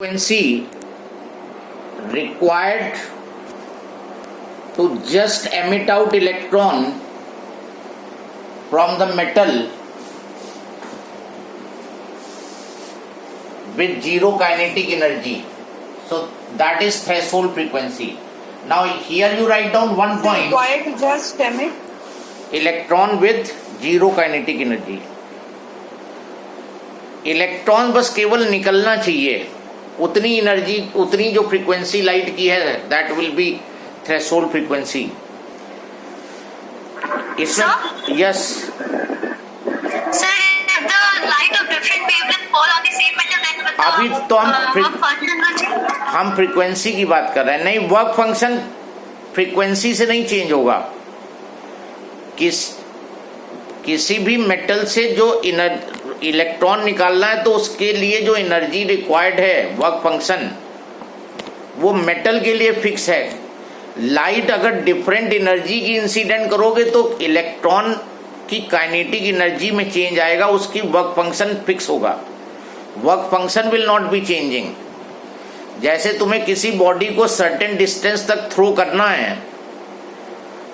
frequency required to just emit out electron from the metal with zero kinetic energy. So that is threshold frequency. Now here you write down one point. Required to just emit electron with zero kinetic energy. Electron बस केवल निकलना चाहिए, उतनी energy, उतनी जो frequency light की है, that will B threshold frequency. इसमें यस अभी तो हम फ्रीक्वेंसी की बात कर रहे हैं. नहीं, वर्क फंक्शन फ्रीक्वेंसी से नहीं चेंज होगा. किसी भी मेटल से जो इलेक्ट्रॉन निकालना है तो उसके लिए जो एनर्जी रिक्वायर्ड है, वर्क फंक्शन, वो मेटल के लिए फिक्स है. लाइट अगर डिफरेंट एनर्जी की इंसिडेंट करोगे तो इलेक्ट्रॉन की काइनेटिक एनर्जी में चेंज आएगा, उसकी वर्क फंक्शन फिक्स होगा. Work function will not be changing. जैसे तुम्हें किसी बॉडी को सर्टेन डिस्टेंस तक थ्रो करना है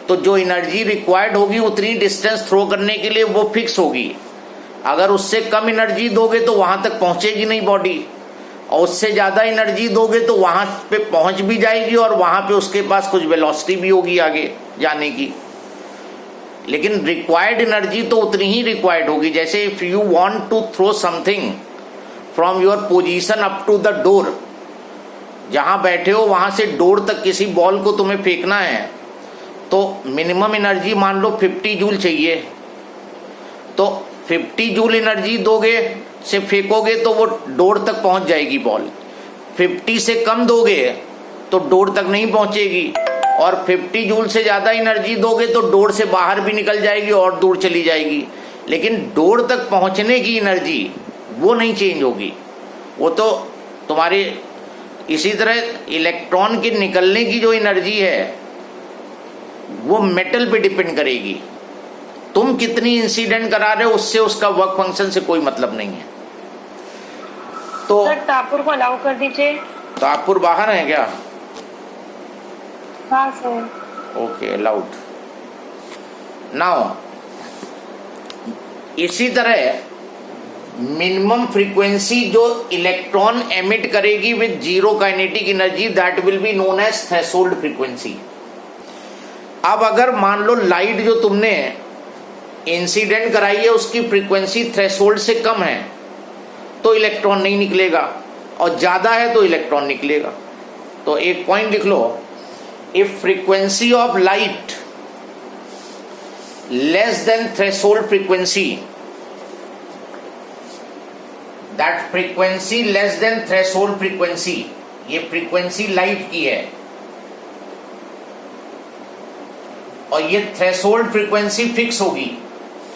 तो जो एनर्जी रिक्वायर्ड होगी उतनी डिस्टेंस थ्रो करने के लिए वो फिक्स होगी. अगर उससे कम एनर्जी दोगे तो वहां तक पहुंचेगी नहीं बॉडी, और उससे ज्यादा एनर्जी दोगे तो वहां पे पहुंच भी जाएगी और वहां पे उसके पास कुछ वेलोसिटी भी होगी आगे जाने की. लेकिन रिक्वायर्ड एनर्जी तो उतनी ही रिक्वायर्ड होगी. जैसे if you want to throw something from your position up to the door, जहां बैठे हो वहां से डोर तक किसी बॉल को तुम्हें फेंकना है तो मिनिमम एनर्जी मान लो 50 जूल चाहिए. तो 50 जूल एनर्जी दोगे से फेंकोगे तो वो डोर तक पहुंच जाएगी बॉल. 50 से कम दोगे तो डोर तक नहीं पहुंचेगी, और 50 जूल से ज्यादा एनर्जी दोगे तो डोर से बाहर भी निकल जाएगी और दूर चली जाएगी. लेकिन डोर तक पहुंचने की एनर्जी वो नहीं चेंज होगी. वो तो तुम्हारी, इसी तरह इलेक्ट्रॉन के निकलने की जो एनर्जी है वो मेटल पे डिपेंड करेगी. तुम कितनी इंसिडेंट करा रहे हो उससे उसका वर्क फंक्शन से कोई मतलब नहीं है. तो सर तापुर को अलाउ कर दीजिए. तापुर बाहर है क्या? हाँ सर. Okay, allowed. नाउ इसी तरह मिनिमम फ्रीक्वेंसी जो इलेक्ट्रॉन एमिट करेगी with zero kinetic energy, that will be known as threshold frequency. अब अगर मान लो लाइट जो तुमने इंसिडेंट कराई है उसकी फ्रीक्वेंसी थ्रेशोल्ड से कम है तो इलेक्ट्रॉन नहीं निकलेगा, और ज्यादा है तो इलेक्ट्रॉन निकलेगा. तो एक पॉइंट लिख लो. If frequency of light less than threshold frequency, that frequency less than threshold frequency, ये फ्रीक्वेंसी लाइट की है और ये थ्रेशोल्ड फ्रीक्वेंसी फिक्स होगी,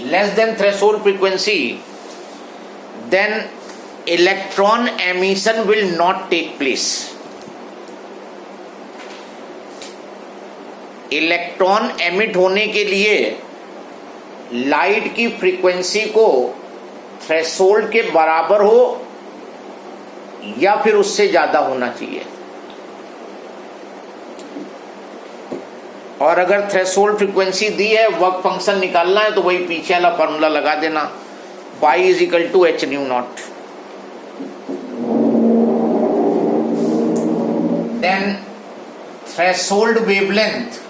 less than threshold frequency, then electron emission will not take place. Electron emit होने के लिए light की फ्रीक्वेंसी को थ्रेशोल्ड के बराबर हो या फिर उससे ज्यादा होना चाहिए. और अगर थ्रेशोल्ड फ्रीक्वेंसी दी है, वर्क फंक्शन निकालना है, तो वही पीछे वाला फॉर्मूला लगा देना, pi is equal to h nu naught. Then threshold wavelength,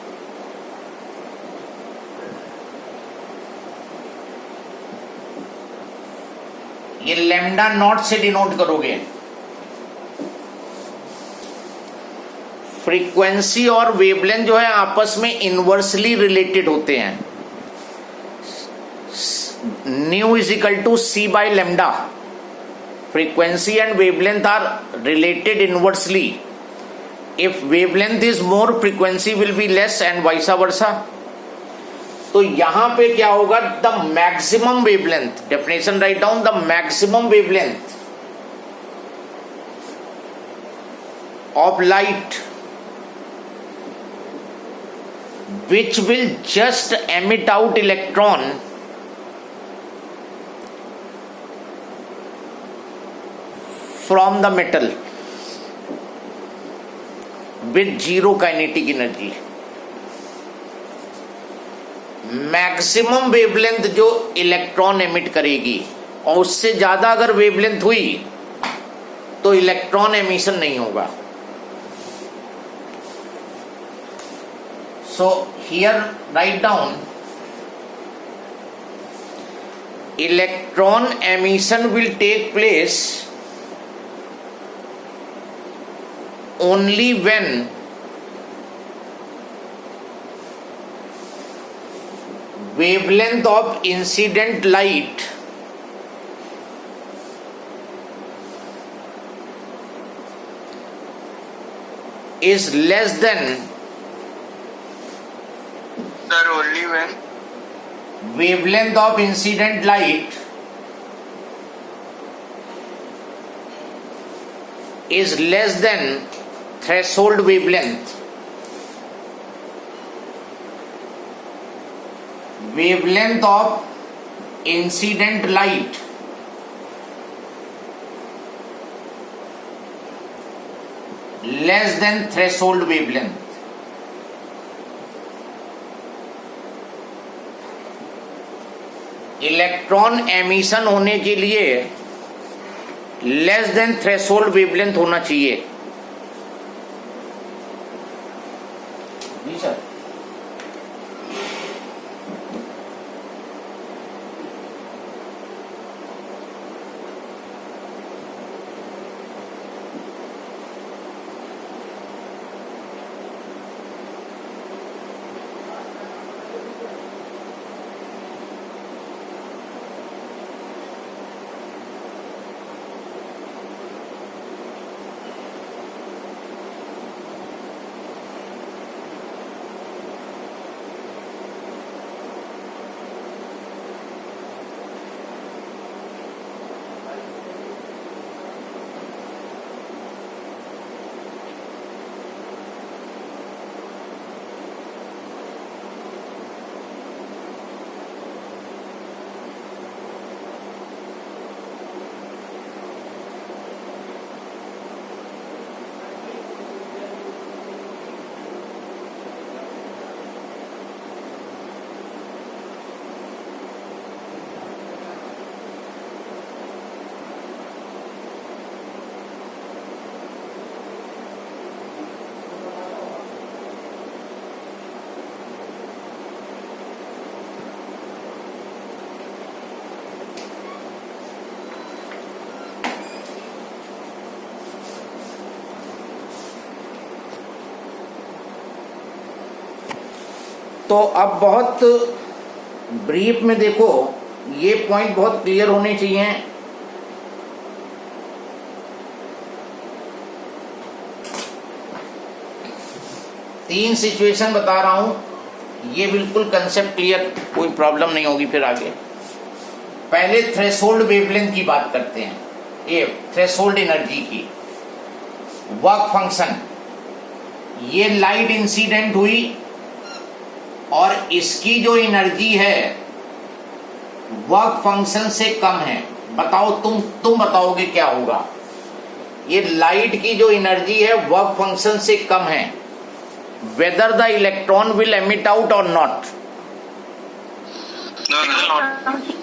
ये लैम्डा नॉट से डिनोट करोगे. फ्रीक्वेंसी और वेवलेंथ जो है आपस में इनवर्सली रिलेटेड होते हैं. Nu is equal to c by lambda. Frequency and wavelength are related inversely. If wavelength is more, frequency will be less and vice versa. तो यहां पे क्या होगा, the maximum wavelength, definition write down, the maximum wavelength of light which will just emit out electron from the metal. With zero kinetic energy. Maximum wavelength जो electron emit करेगी और उससे ज्यादा अगर वेवलेंथ हुई तो इलेक्ट्रॉन एमिशन नहीं होगा। So here write down electron emission will take place only when wavelength of incident light is less than Sir, only when wavelength of incident light is less than threshold wavelength. Wavelength of incident light less than threshold wavelength. Electron emission होने के लिए less than threshold wavelength होना चाहिए। जी sir. तो अब बहुत brief में देखो, ये पॉइंट बहुत क्लियर होने चाहिए। तीन सिचुएशन बता रहा हूं, ये बिल्कुल कंसेप्ट क्लियर, कोई प्रॉब्लम नहीं होगी फिर आगे। पहले थ्रेशोल्ड वेवलेंथ की बात करते हैं, ये थ्रेशोल्ड एनर्जी की वर्क फंक्शन। ये लाइट इंसिडेंट हुई और इसकी जो एनर्जी है वर्क फंक्शन से कम है। बताओ, तुम बताओगे क्या होगा। ये लाइट की जो एनर्जी है वर्क फंक्शन से कम है, whether the electron will emit out और not.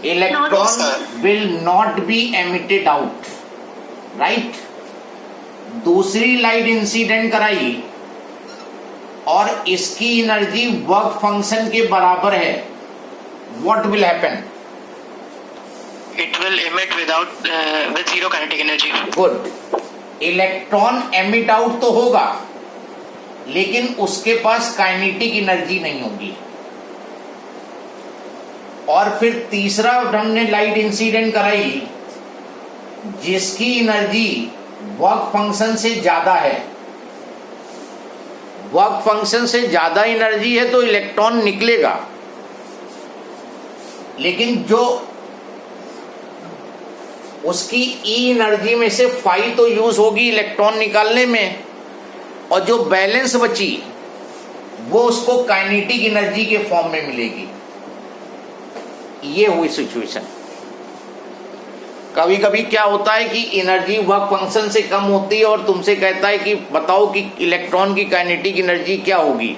Electron will not be emitted out, right. दूसरी लाइट इंसिडेंट कराई और इसकी एनर्जी वर्क फंक्शन के बराबर है, what will happen? it will emit with zero kinetic energy. Good. Electron emit out तो होगा लेकिन उसके पास काइनेटिक एनर्जी नहीं होगी। और फिर तीसरा हमने लाइट इंसिडेंट कराई जिसकी एनर्जी वर्क फंक्शन से ज्यादा है। वर्क फंक्शन से ज्यादा एनर्जी है तो इलेक्ट्रॉन निकलेगा, लेकिन जो उसकी ई एनर्जी में से फाई तो यूज होगी इलेक्ट्रॉन निकालने में, और जो बैलेंस बची वो उसको काइनेटिक एनर्जी के फॉर्म में मिलेगी। ये हुई सिचुएशन। कभी कभी क्या होता है कि एनर्जी वर्क फंक्शन से कम होती है और तुमसे कहता है कि बताओ कि इलेक्ट्रॉन की काइनेटिक एनर्जी क्या होगी।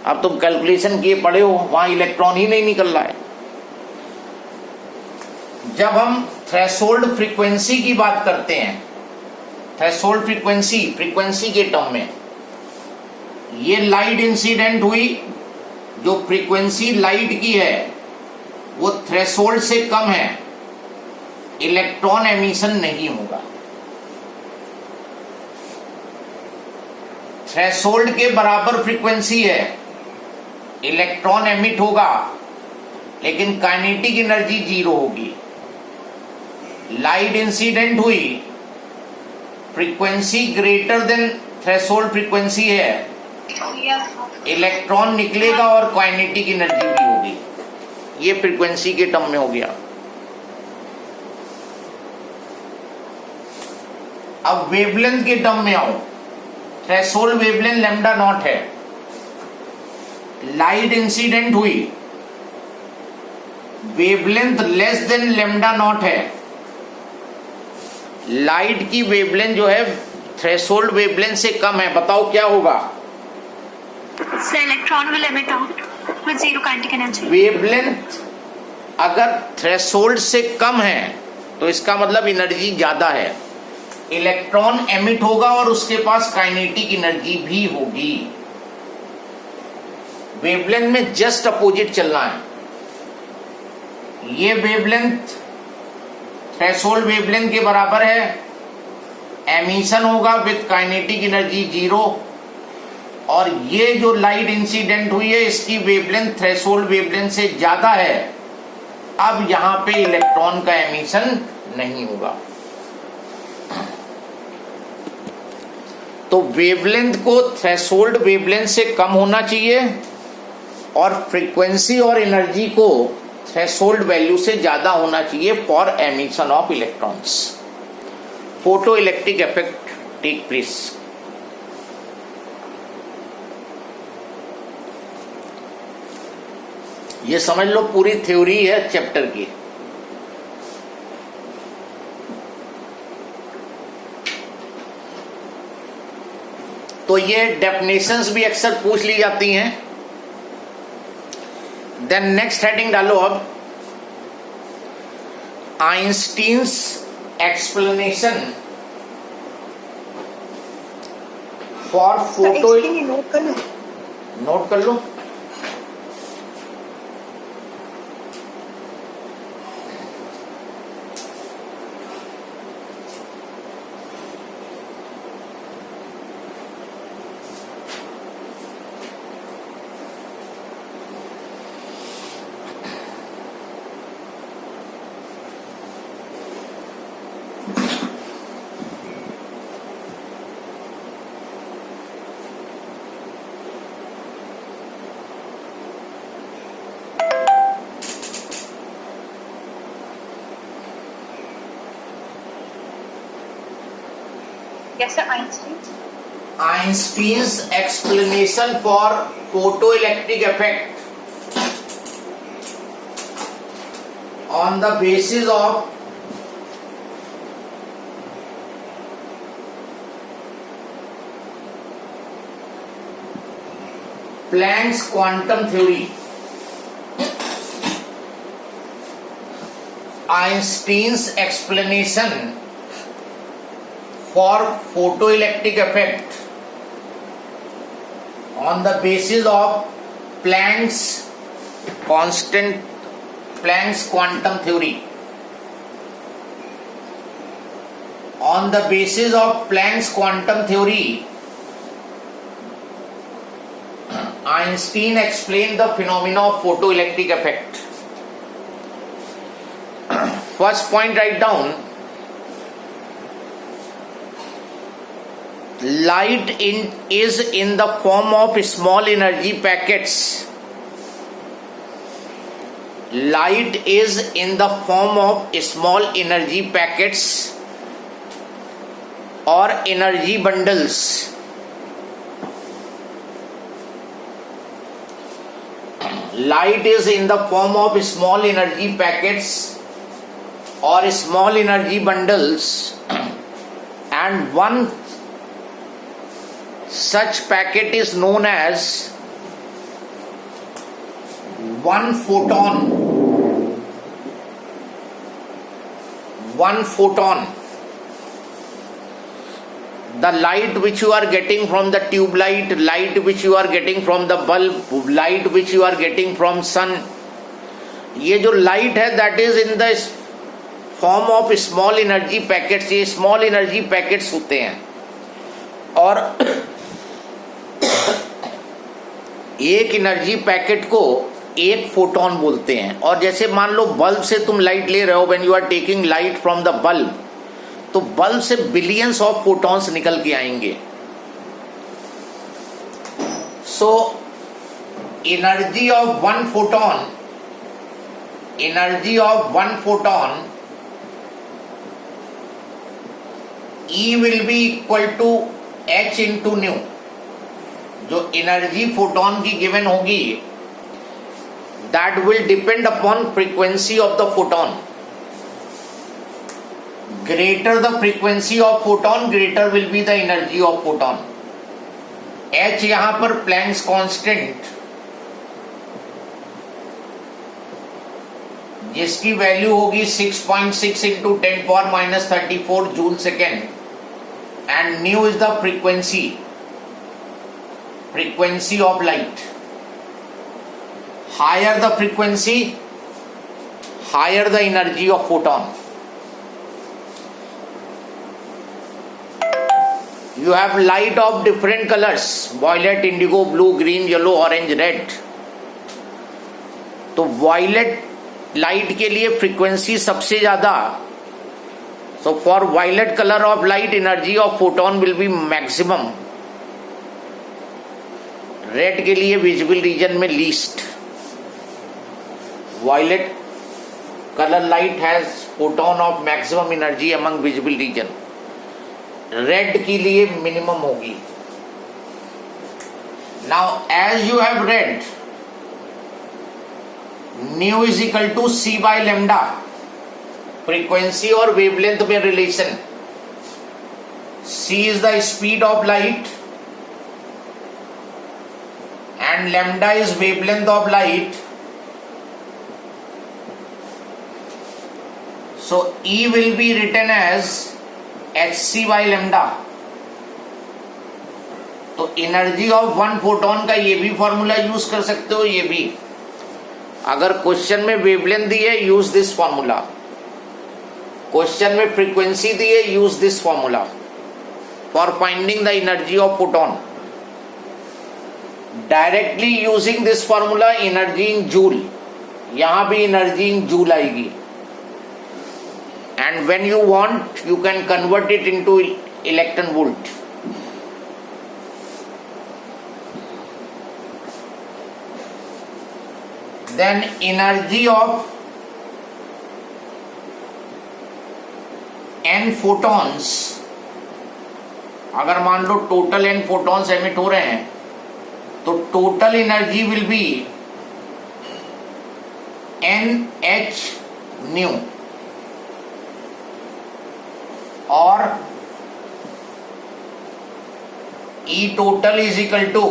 अब तुम कैलकुलेशन किए पड़े हो, वहां इलेक्ट्रॉन ही नहीं निकल रहा है। जब हम थ्रेशोल्ड फ्रीक्वेंसी की बात करते हैं, थ्रेशोल्ड फ्रीक्वेंसी के टर्म में, ये लाइट इंसिडेंट हुई, जो फ्रीक्वेंसी लाइट की है वो थ्रेशोल्ड से कम है, इलेक्ट्रॉन एमिशन नहीं होगा। थ्रेशोल्ड के बराबर फ्रीक्वेंसी है, इलेक्ट्रॉन एमिट होगा, लेकिन काइनेटिक एनर्जी 0 होगी। लाइट इंसिडेंट हुई, frequency greater than threshold frequency है, इलेक्ट्रॉन निकलेगा और काइनेटिक एनर्जी भी होगी। ये फ्रीक्वेंसी के टर्म में हो गया। अब वेवलेंथ के टर्म में आओ। थ्रेशोल्ड वेवलेंथ लैम्डा नॉट है, लाइट इंसिडेंट हुई, wavelength less than lambda naught है। लाइट की वेवलेंथ जो है थ्रेशोल्ड वेवलेंथ से कम है, बताओ क्या होगा? So electron will emit out with zero kinetic energy. Wavelength अगर थ्रेशोल्ड से कम है तो इसका मतलब एनर्जी ज्यादा है, इलेक्ट्रॉन एमिट होगा और उसके पास काइनेटिक एनर्जी भी होगी। वेवलेंथ में जस्ट अपोजिट चलना है। ये वेवलेंथ थ्रेशोल्ड वेवलेंथ के बराबर है, एमिशन होगा विद काइनेटिक एनर्जी 0, और ये जो लाइट इंसिडेंट हुई है इसकी वेवलेंथ थ्रेशोल्ड वेवलेंथ से ज्यादा है। अब यहां पे इलेक्ट्रॉन का एमिशन नहीं होगा। तो वेवलेंथ को थ्रेशोल्ड वेवलेंथ से कम होना चाहिए और फ्रीक्वेंसी और एनर्जी को थ्रेशोल्ड वैल्यू से ज्यादा होना चाहिए for emission of electrons. Photo electric effect take place. ये समझ लो पूरी थ्योरी है चैप्टर की। तो ये डेफिनेशंस भी अक्सर पूछ ली जाती हैं। देन नेक्स्ट हेडिंग डालो अब, Einstein's explanation for photo. Note कर लो। Yes, sir. Einstein. Einstein's explanation for photoelectric effect on the basis of Planck's quantum theory. Einstein's explanation for photoelectric effect on the basis of Planck's quantum theory. On the basis of Planck's quantum theory, Einstein explained the phenomena of photoelectric effect. First point, write down. Light is in the form of small energy packets. Light is in the form of small energy packets or energy bundles. Light is in the form of small energy packets or small energy bundles, and one such packet is known as one photon. One photon. The light which you are getting from the tube light, light which you are getting from the bulb, light which you are getting from sun, ये जो light है that is in the form of small energy packets. ये small energy packets होते हैं और एक energy packet को एक फोटोन बोलते हैं. और जैसे मान लो बल्ब से तुम लाइट ले रहे हो, when you are taking light from the bulb, तो बल्ब से बिलियंस ऑफ फोटॉन्स निकल के आएंगे. So energy of one photon, energy of one photon E will be equal to H into nu. जो एनर्जी फोटोन की गिवन होगी that will depend upon frequency of the photon. Greater the frequency of photon, greater will be the energy of photon. H यहां पर Planck's constant, जिसकी value होगी 6.6 into 10⁻⁻34 joule second. And new is the frequency of light. Higher the frequency, higher the energy of photon. You have light of different colors: violet, indigo, blue, green, yellow, orange, red. तो violet light के लिए frequency सबसे ज्यादा. So for violet color of light, energy of photon will be maximum. Red के लिए visible region में least. Violet colour light has photon of maximum energy among visible region. Red के लिए minimum होगी. Now as you have red, nu is equal to C by lambda. Frequency और wavelength में relation. C is the speed of light and lambda is wavelength of light. So E will be written as hc by lambda. तो energy of one photon का ये भी formula use कर सकते हो. ये भी अगर क्वेश्चन में वेवलेंथ दी है, यूज दिस फॉर्मूला. क्वेश्चन में फ्रीक्वेंसी दी है, use this formula for finding the energy of photon. Directly using this formula, energy in joule, यहां भी एनर्जी इन जूल आएगी. And when you want you can convert it into electron volt. Then energy of n photons, अगर मान लो total n photons emit हो रहे हैं, तो total energy will be NH nu. और E total is equal to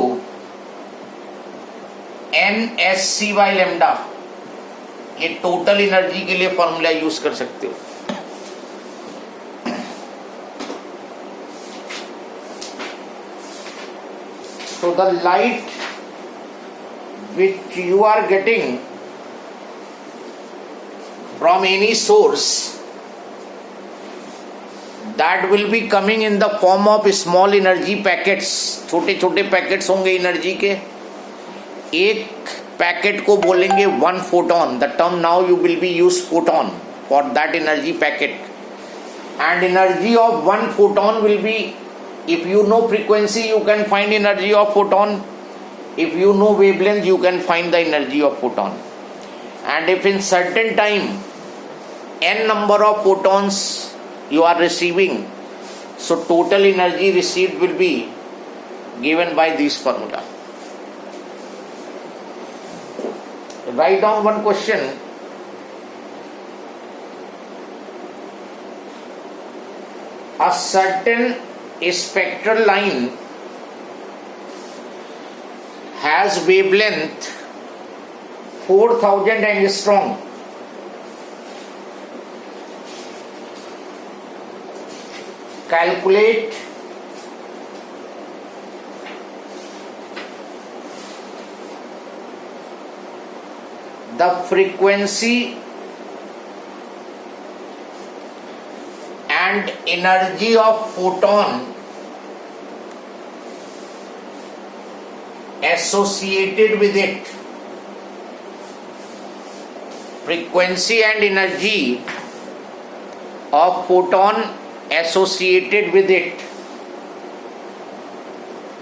NSC by lambda. ये total energy के लिए फॉर्मूला यूज कर सकते हो. So the light which you are getting from any source, that will be coming in the form of small energy packets. छोटे छोटे packets होंगे energy के. एक पैकेट को बोलेंगे one photon. The term now you will be use photon for that energy packet. And energy of one photon will be, if you know frequency you can find energy of photon, if you know wavelength you can find the energy of photon. And if in certain time n number of photons you are receiving, so total energy received will be given by this formula. Write down one question. a certain spectral line has wavelength 4000 angstrom. Calculate the frequency and energy of photon associated with it. Frequency and energy of photon associated with it.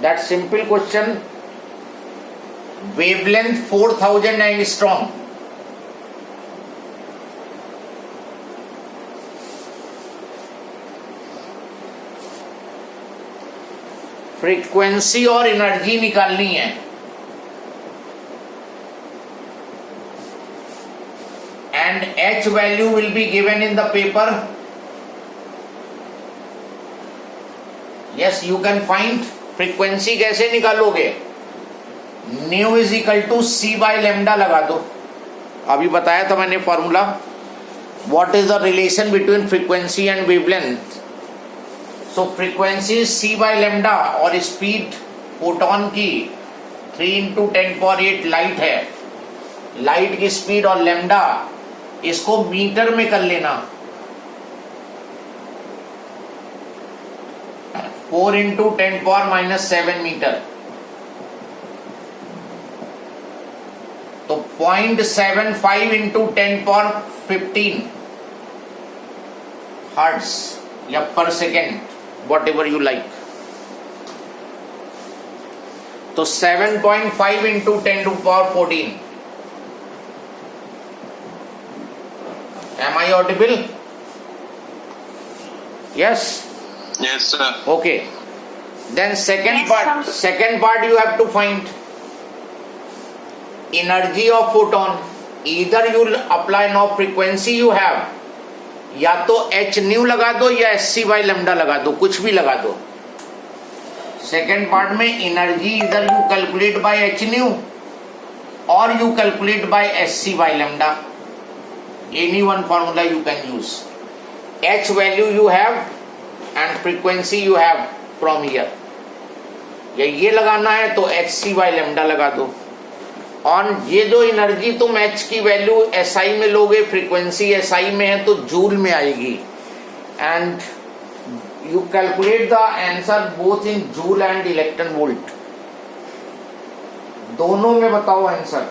That simple question. Wavelength 4000 angstrom. Frequency और energy निकालनी है. And H value will be given in the paper. Yes, you can find. Frequency कैसे निकालोगे? Nu is equal to C by lambda लगा दो. अभी बताया था मैंने formula. What is the relation between frequency and wavelength? So frequency C by lambda और speed photon की 3 × 10⁸ लाइट है. लाइट की स्पीड और लेमडा इसको मीटर में कर लेना. 4 × 10⁻⁷ मीटर. तो 0.75 × 10⁻15 हर्ट्ज या पर second, what ever you like. तो 7.5 × 10⁻14. Am I audible? Yes. Yes, sir. Okay. Then second Yes, part. sir. Second part you have to find energy of photon. Either you apply now frequency you have, या तो h new लगा दो या sc by lambda लगा दो, कुछ भी लगा दो. सेकेंड पार्ट में एनर्जी इधर you calculate by h nu और you calculate by sc by lambda. Any one formula you can use. H value you have and frequency you have from here. या ये लगाना है तो hc by lambda लगा दो. और ये जो एनर्जी तुम h की वैल्यू SI में लोगे, फ्रीक्वेंसी SI में है तो जूल में आएगी. And you calculate the answer both in joule and electron volt. दोनों में बताओ आंसर.